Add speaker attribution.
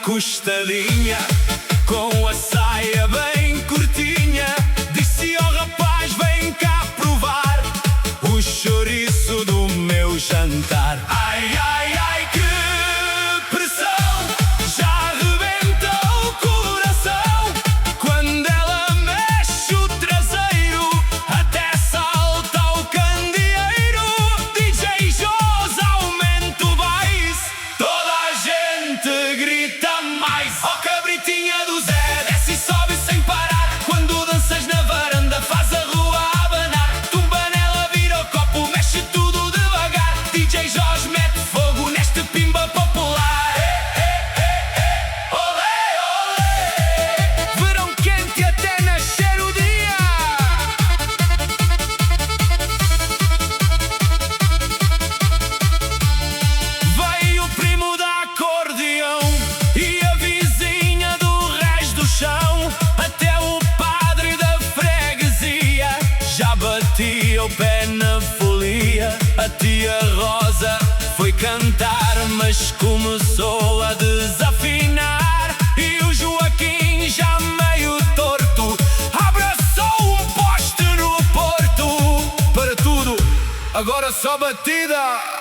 Speaker 1: encostadinha, com a saia bem curtinha, disse ao rapaz: vem cá provar o chouriço do meu jantar. Ai, ai, ai, que pressão, já arrebenta o coração. Quando ela mexe o traseiro, até salta o candeeiro. DJ Josa, aumenta o bass, toda a gente grita mais. Oh, cabritinha do Zé, desce e sobe sem parar. Quando danças na varanda, faz a rua abanar. Tumba nela, vira o copo, mexe tudo devagar. DJ Jorge mete fogo neste pimba popular. Olé, olé, verão quente até nascer o dia. Veio o primo da acordeão e a vizinha do reis do chão. Até o padre da freguesia já batia o pé na folia. A tia Rosa foi cantar, mas começou a desafinar. E o Joaquim, já meio torto, abraçou um poste no Porto. Para tudo, agora só batida.